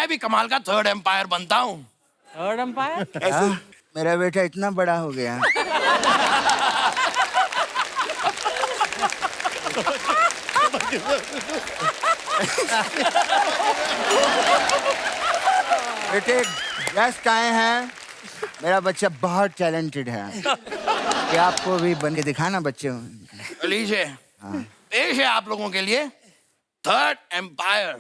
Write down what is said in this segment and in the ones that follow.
मैं भी कमाल का थर्ड एम्पायर बनता हूँ। Third umpire? कैसे? मेरा बेटा इतना बड़ा हो गया। बेटे गेस्ट आए हैं। मेरा बच्चा बहुत टैलेंटेड है। क्या आपको भी बन के दिखाना बच्चे? लीजिए, पेश है आप लोगों के लिए third umpire.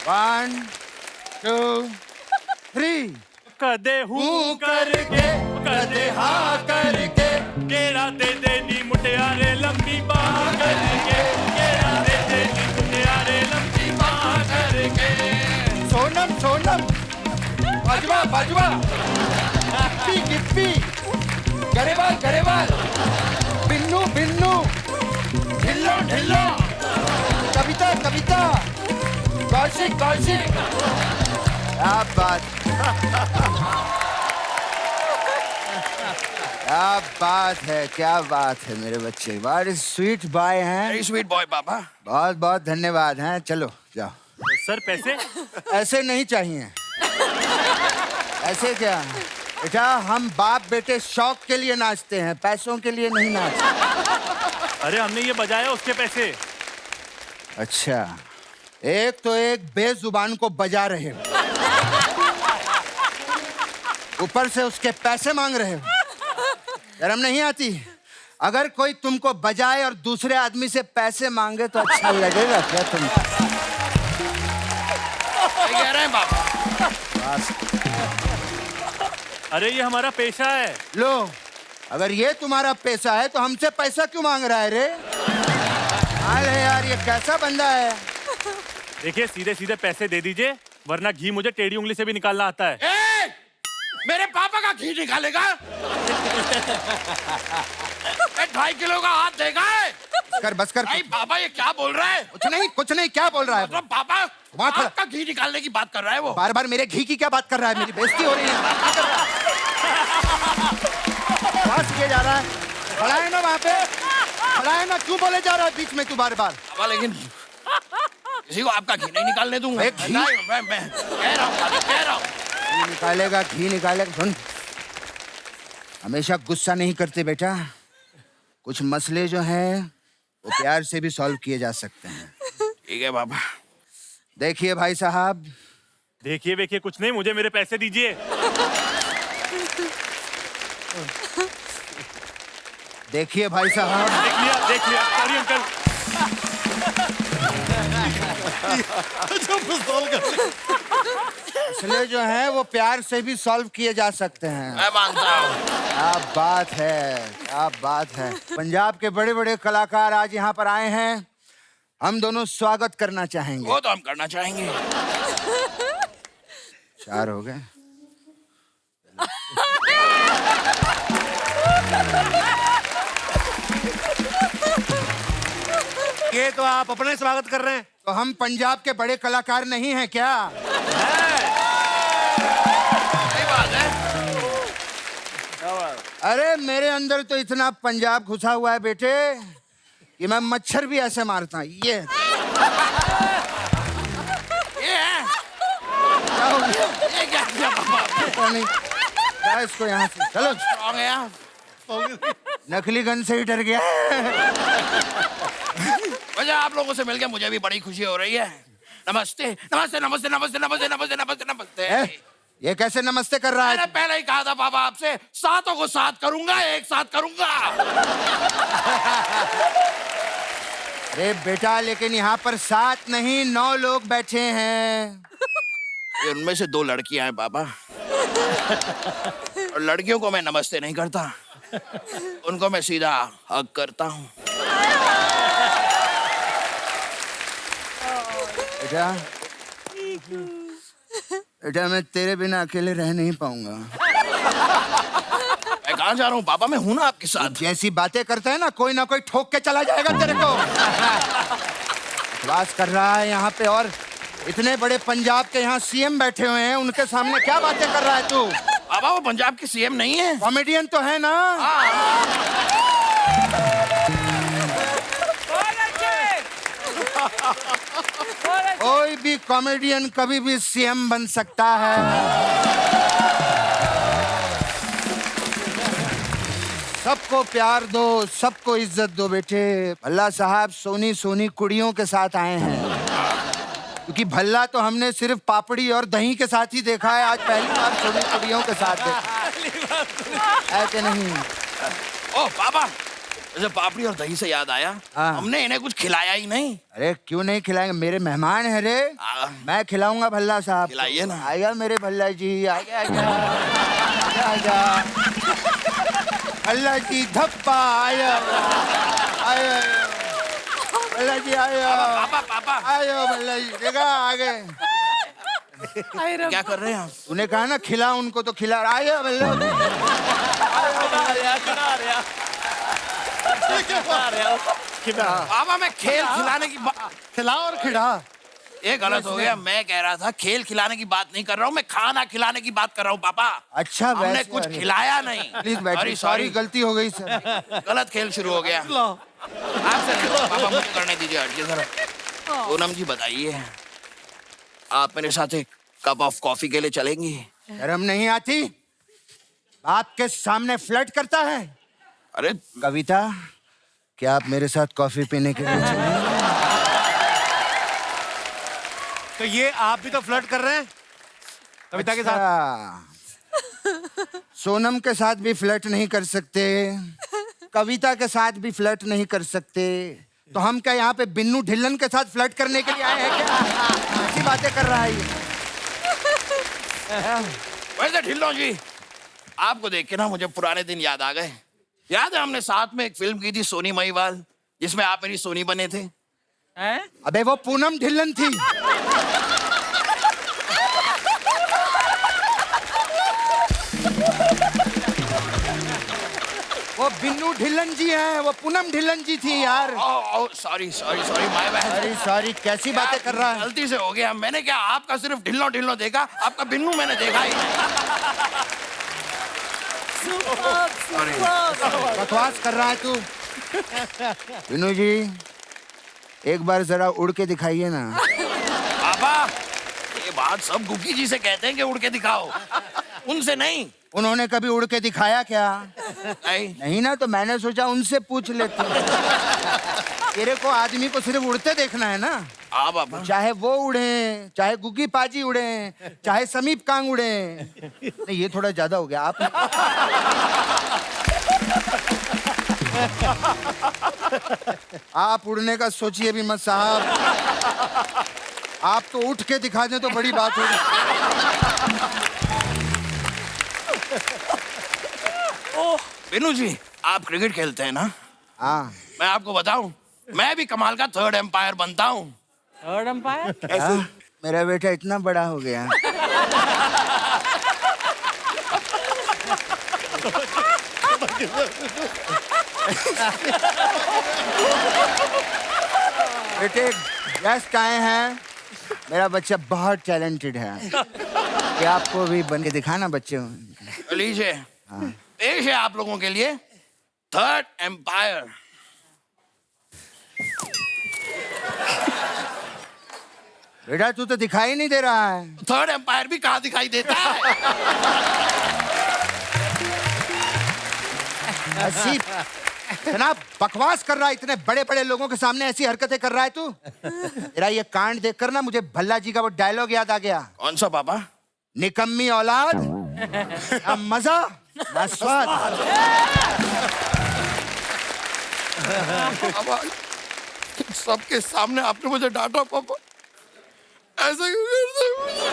One two three. कदे हूँ करके कदे हाँ करके केड़ा दे दे नी मुटियारे लंबी बाह करके केड़ा दे दे नी मुटियारे लंबी बाह करके। सोनम सोनम बाजवा बाजवा गिप्पी गिप्पी गरेवाल गरेवाल बिन्नू बिन्नू ढिल्लो ढिल्लो कविता कविता कौशिक कौशिक। क्या बात क्या बात है, क्या बात है मेरे बच्चे। बड़े स्वीट बॉय हैं। वेरी स्वीट बॉय पापा। बहुत बहुत धन्यवाद हैं। चलो जाओ। सर पैसे? ऐसे नहीं चाहिए। ऐसे क्या बेटा, हम बाप बेटे शौक के लिए नाचते हैं, पैसों के लिए नहीं नाचते। अरे हमने ये बजाया उसके पैसे। अच्छा, एक तो एक बेजुबान को बजा रहे हो, ऊपर से उसके पैसे मांग रहे हो। शर्म नहीं आती? अगर कोई तुमको बजाए और दूसरे आदमी से पैसे मांगे तो अच्छा लगेगा क्या तुमको? सही कह रहे हैं पापा। अरे ये हमारा पेशा है। लो, अगर ये तुम्हारा पैसा है तो हमसे पैसा क्यों मांग रहा है रे? हाल है यार, ये कैसा बंदा है? देखिए सीधे सीधे पैसे दे दीजिए, वरना घी मुझे टेढ़ी उंगली से भी निकालना आता है। मेरे पापा का घी निकालेगा? 2.5 किलो का हाथ देगा है? बस कर। भाई पापा ये क्या बोल रहा है? कुछ नहीं, क्या बोल रहा है? मतलब पापा वहाँ खड़ा- आपका घी निकालने की बात कर रहा है वो। बार बार मेरे घी की क्या बात कर रहा है? मेरी बेइज्जती हो रही है। क्या कर रहा है? बस किए जा रहा है। खड़ा है ना वहाँ पे, खड़ा है ना, क्यों बोले जा रहा है बीच में तू बार बार? पापा लेकिन किसी को आपका घी नहीं निकालने दूंगा। एक घी? नहीं, मैं कह रहा हूँ, कह रहा हूँ। घी निकालेगा, घी निकालेगा। सुन, हमेशा गुस्सा नहीं करते बेटा। कुछ मसले जो हैं वो प्यार से भी सॉल्व किए जा सकते हैं। ठीक है पापा। देखिए भाई साहब, देखिए देखिए कुछ नहीं, मुझे मेरे पैसे दीजिए। देखिए भाई साहब, देख लिया सॉरी अंकल। मसले जो हैं वो प्यार से भी सॉल्व किए जा सकते हैं। मैं मानता हूँ। क्या बात है, क्या बात है। पंजाब के बड़े बड़े कलाकार आज यहाँ पर आए हैं, हम दोनों स्वागत करना चाहेंगे। वो तो हम करना चाहेंगे। 4 हो गए। ये तो आप अपने स्वागत कर रहे हैं। तो हम पंजाब के बड़े कलाकार नहीं हैं क्या? सही बात है। अरे मेरे अंदर तो इतना पंजाब घुसा हुआ है बेटे कि मैं मच्छर भी ऐसे मारता हूँ। ये है क्या हो गया? ये क्या किया पापा? पता नहीं। क्या इसको यहाँ से चलो। स्ट्रॉन्ग है आप। नकली गन से ही डर गया। वैसे आप लोगों से मिलकर मुझे भी बड़ी खुशी हो रही है। नमस्ते नमस्ते नमस्ते नमस्ते नमस्ते नमस्ते नमस्ते नमस्ते। ये कैसे नमस्ते कर रहा मैंने है? पहले ही कहा था पापा आपसे, सातों को साथ करूंगा, एक साथ करूंगा। अरे बेटा, लेकिन यहाँ पर 7 नहीं 9 लोग बैठे हैं। ये उनमें से 2 लड़कियां हैं पापा। और लड़कियों को मैं नमस्ते नहीं करता, उनको मैं सीधा हग करता हूँ। बेटा, बेटा मैं तेरे बिना अकेले रह नहीं पाऊंगा। मैं कहाँ जा रहा हूँ पापा? मैं हूं ना आपके साथ। जैसी बातें करता है ना कोई ठोक के चला जाएगा तेरे को। बकवास कर रहा है यहाँ पे। और इतने बड़े पंजाब के यहाँ सीएम बैठे हुए हैं, उनके सामने क्या बातें कर रहा है तू? बाबा वो पंजाब के सीएम नहीं है। कॉमेडियन तो है ना? कोई भी कॉमेडियन कभी भी सीएम बन सकता है। सबको प्यार दो, सबको इज्जत दो बेटे। भल्ला साहब सोनी सोनी कुड़ियों के साथ आए हैं, क्योंकि भल्ला तो हमने सिर्फ पापड़ी और दही के साथ ही देखा है, आज पहली बार सोनी कुड़ियों के साथ देखा है कि नहीं? ओ बाबा, जैसे पापड़ी और दही से याद आया, हाँ। हमने इन्हें कुछ खिलाया ही नहीं। अरे क्यों नहीं खिलाएंगे, मेरे मेहमान है रे। मैं खिलाऊंगा भल्ला साहब। खिलाइए ना। आएगा मेरे भल्ला जी, आएगा आएगा आएगा। भल्ला जी धप्पा आया आया, भल्ला जी आया। पापा पापा आयो भल्ला जी, देखा आ गए। क्या कर रहे हैं आप? तूने कहा ना खिला उनको, तो खिला। आयो भल्ला जी। बाबा मैं खेल खिलाने की खिला और खिला। ये गलत हो गया। मैं कह रहा था खेल खिलाने की बात नहीं कर रहा हूँ, मैं खाना खिलाने की बात कर रहा हूँ पापा। अच्छा हमने वैसे, कुछ अरे। खिलाया नहीं। प्लीज बैठिए, सॉरी गलती हो गई सर। गलत खेल शुरू हो गया। आपसे नहीं, पापा मुझे करने दीजिए, हटिए जरा। पूनम जी बताइए, आप मेरे साथ एक कप ऑफ कॉफी के लिए चलेंगी? शर्म नहीं आती? आपके सामने फ्लर्ट करता है। अरे कविता, क्या आप मेरे साथ कॉफी पीने के लिए चलेंगे? तो ये आप भी तो फ्लर्ट कर रहे हैं कविता के साथ। अच्छा। सोनम के साथ भी फ्लर्ट नहीं कर सकते, कविता के साथ भी फ्लर्ट नहीं कर सकते, तो हम क्या यहाँ पे बिन्नू ढिल्लन के साथ फ्लर्ट करने के लिए आए हैं क्या? ऐसी बातें कर रहा है ये। वैसे ढिल्लो जी, आपको देख के ना मुझे पुराने दिन याद आ गए। याद है हमने साथ में एक फिल्म की थी सोनी महिवाल, जिसमें आप मेरी सोनी बने थे। अबे वो पूनम ढिल्लन थी। वो बिन्नू ढिल्लन जी हैं, वो पूनम ढिल्लन जी थी यार। Sorry sorry sorry my bad. Sorry sorry, कैसी बातें कर रहा है? गलती से हो गया। मैंने क्या आपका सिर्फ ढिल्लो ढिल्लो देखा, आपका बिन्नू मैंने देखा ही नहीं। बकवास कर रहा है तू। बिन्नू जी, एक बार जरा उड़ के दिखाइए ना। पापा, ये बात सब गुग्गी जी से कहते हैं कि उड़ के दिखाओ, उनसे नहीं। उन्होंने कभी उड़ के दिखाया क्या? नहीं। नहीं ना, तो मैंने सोचा उनसे पूछ लेते। तेरे को आदमी को सिर्फ उड़ते देखना है ना। हाँ पापा। चाहे वो उड़े, चाहे गुग्गी पाजी उड़े, चाहे समीप कांग उड़े। नहीं, ये थोड़ा ज्यादा हो गया। आप उड़ने का सोचिए भी मत साहब। आप तो उठ के दिखा दें तो बड़ी बात होगी। बिन्नू जी, आप क्रिकेट खेलते हैं ना? हाँ। मैं आपको बताऊं, मैं भी कमाल का थर्ड एम्पायर बनता हूँ। Third umpire? हाँ, मेरा बेटा इतना बड़ा हो गया। बेटे गेस्ट आए हैं, मेरा बच्चा बहुत टैलेंटेड है। कि आपको भी बन के दिखाना बच्चे। लीजिए, पेश है आप लोगों के लिए थर्ड एम्पायर। बेटा तू तो दिखाई नहीं दे रहा है। थर्ड एम्पायर भी कहाँ दिखाई देता है? ऐसी जनाब बकवास कर रहा है, इतने बड़े बड़े लोगों के सामने ऐसी हरकतें कर रहा है तू। तेरा ये कांड देखकर ना मुझे भल्ला जी का वो डायलॉग याद आ गया। कौन सा पापा? निकम्मी औलाद, ना मजा ना स्वाद। पापा, सबके सामने आपने मुझे डांटा पापा। ऐसा क्यों करते हो मुझे?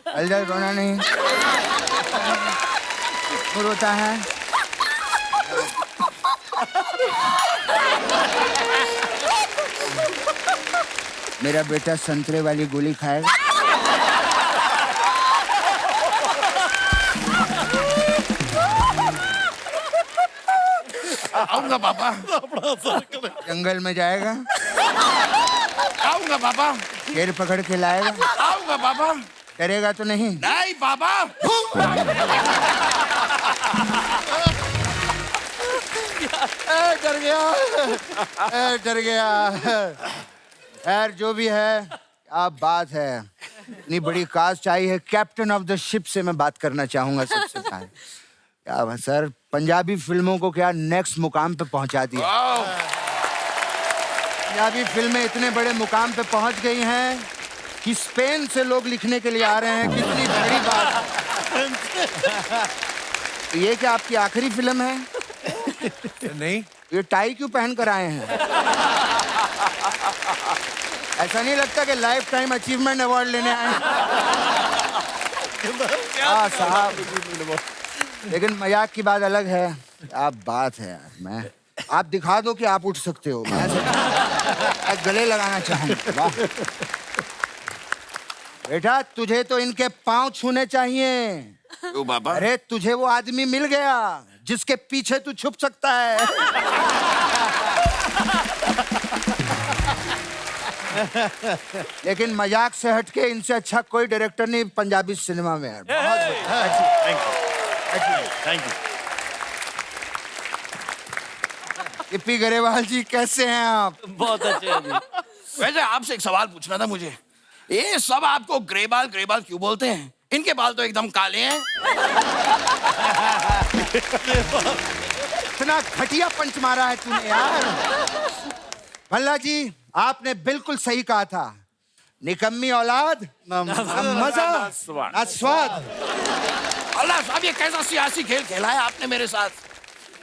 अलजल रोना नहीं। क्यों रोता है? मेरा बेटा संतरे वाली गोली खाएगा। आऊंगा पापा। जंगल में जाएगा, आऊंगा पापा। शेर पकड़ के लाएगा, आऊंगा पापा। डरेगा तो नहीं? नहीं पापा। डर गया, डर गया। खैर जो भी है, आप बात है, इतनी बड़ी कास्ट चाहिए है। कैप्टन ऑफ द शिप से मैं बात करना चाहूंगा सबसे पहले। क्या बात सर, पंजाबी फिल्मों को क्या नेक्स्ट मुकाम पे पहुंचा दिया। वाओ। पंजाबी फिल्में इतने बड़े मुकाम पे पहुंच गई हैं कि स्पेन से लोग लिखने के लिए आ रहे हैं। कितनी बड़ी बात है। तो ये क्या आपकी आखिरी फिल्म है? नहीं, ये टाई क्यों पहन कर आए हैं? ऐसा नहीं लगता कि लाइफ टाइम अचीवमेंट अवार्ड लेने आए हैं? हाँ साहब, लेकिन मजाक की बात अलग है। आप बात है यार, मैं आप दिखा दो कि आप उठ सकते हो, मैं गले लगाना चाहूंगा। वाह बेटा, तुझे तो इनके पांव छूने चाहिए। क्यों पापा? अरे तुझे वो आदमी मिल गया जिसके पीछे तू छुप सकता है। लेकिन मजाक से हटके इनसे अच्छा कोई डायरेक्टर नहीं पंजाबी सिनेमा में है। Thank you. गिप्पी गरेवाल जी कैसे हैं आप? बहुत अच्छे हैं जी। वैसे आपसे एक सवाल पूछना था मुझे। ये सब आपको ग्रे बाल क्यों बोलते हैं? इनके बाल तो एकदम काले हैं। इतना घटिया पंच मारा है तूने यार। भल्ला जी, आपने बिल्कुल सही कहा था। निकम्मी औलाद, ना मजा ना स्वाद। अल्लाह साहब, ये कैसा सियासी खेल खेला है आपने मेरे साथ?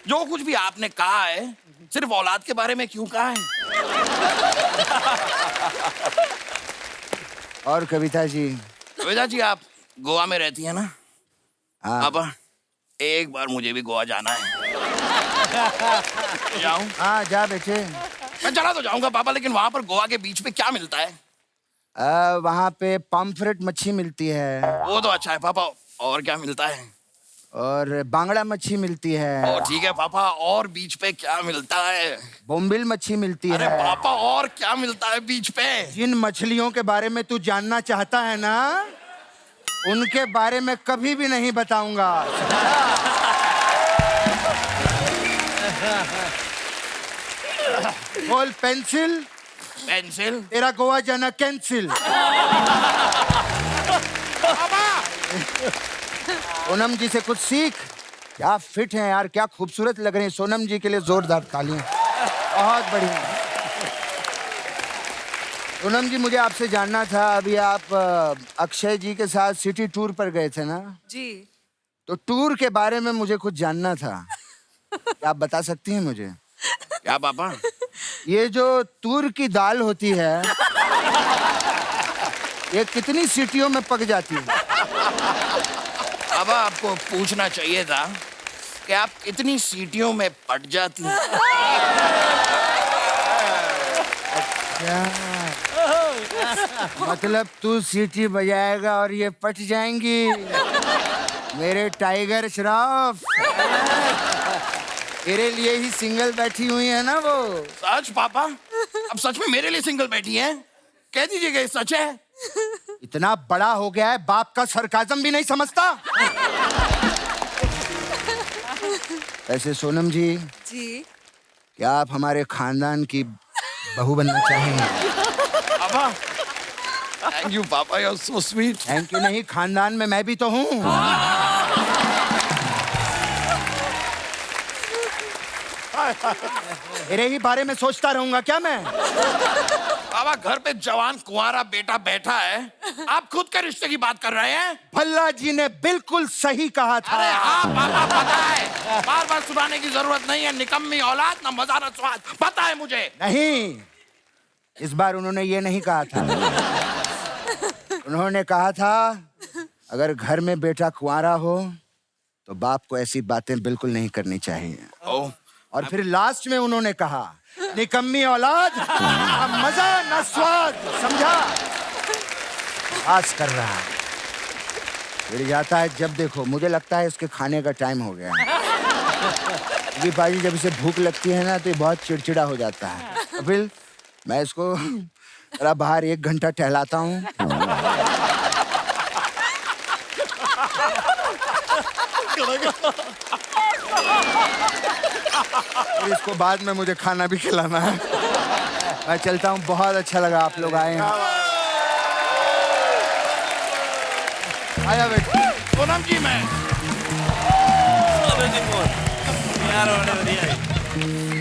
जो कुछ भी आपने कहा है, सिर्फ औलाद के बारे में क्यों कहा है? और कविता जी? कविता जी, आप गोवा में रहती है ना? हाँ। पापा, एक बार मुझे भी गोवा जाना है। जाऊं? हाँ जा बेटे। मैं चला तो जाऊंगा पापा, लेकिन वहां पर गोवा के बीच पे क्या मिलता है? वहाँ पे पॉम्फ्रेट मच्छी मिलती है। वो तो अच्छा है पापा, और क्या मिलता है? और बांगड़ा मच्छी मिलती है। ओ ठीक है पापा, और बीच पे क्या मिलता है? बोम्बिल मच्छी मिलती अरे है। पापा, और क्या मिलता है बीच पे? जिन मछलियों के बारे में तू जानना चाहता है ना, उनके बारे में कभी भी नहीं बताऊंगा। बोल पेंसिल, पेंसिल? तेरा गोवा जाना कैंसिल। सोनम जी से कुछ सीख। क्या फिट हैं यार, क्या खूबसूरत लग रहे हैं। सोनम जी के लिए जोरदार तालियां। बहुत बढ़िया। सोनम जी, मुझे आपसे जानना था, अभी आप अक्षय जी के साथ सिटी टूर पर गए थे ना? जी। तो टूर के बारे में मुझे कुछ जानना था। क्या आप बता सकती हैं मुझे? क्या पापा? ये जो तूर की दाल होती है, ये कितनी सीटियों में पक जाती है? पापा, आपको पूछना चाहिए था कि आप कितनी सीटियों में पट जाती हैं। मतलब तू सीटी बजाएगा और ये पट जाएंगी? मेरे टाइगर श्रॉफ, तेरे लिए ही सिंगल बैठी हुई है ना वो? सच पापा? अब सच में मेरे लिए सिंगल बैठी हैं? कह दीजिएगा ये सच है। इतना बड़ा हो गया है, बाप का सरकाजम भी नहीं समझता। ऐसे सोनम जी, जी। क्या आप हमारे खानदान की बहू बनना चाहेंगे? पापा, थैंक यू पापा, you are so sweet. Thank you नहीं, खानदान में मैं भी तो हूँ। तेरे ही बारे में सोचता रहूंगा क्या मैं? पापा, घर पे जवान कुंवारा बेटा बैठा है, आप खुद के रिश्ते की बात कर रहे हैं? भल्ला जी ने बिल्कुल सही कहा था। अरे हाँ पापा, पता है, बार बार सुनाने की जरूरत नहीं है। निकम्मी औलाद, ना मजा ना स्वाद, पता है मुझे। नहीं, इस बार उन्होंने ये नहीं कहा था। उन्होंने कहा था, अगर घर में बेटा कुंवारा हो तो बाप को ऐसी बातें बिल्कुल नहीं करनी चाहिए। ओह, और फिर लास्ट में उन्होंने कहा, निकम्मी औलाद, ना मजा ना स्वाद, समझा? आस कर रहा है, गिर जाता है जब देखो। मुझे लगता है इसके खाने का टाइम हो गया है। क्योंकि पाजी जब इसे भूख लगती है ना तो ये बहुत चिड़चिड़ा हो जाता है। तो फिर मैं इसको जरा बाहर 1 घंटा टहलाता हूँ। और इसको बाद में मुझे खाना भी खिलाना है। मैं चलता हूँ, बहुत अच्छा लगा आप लोग आए हैं। आया बेटा। पूनम जी मैं यार बड़े बढ़िया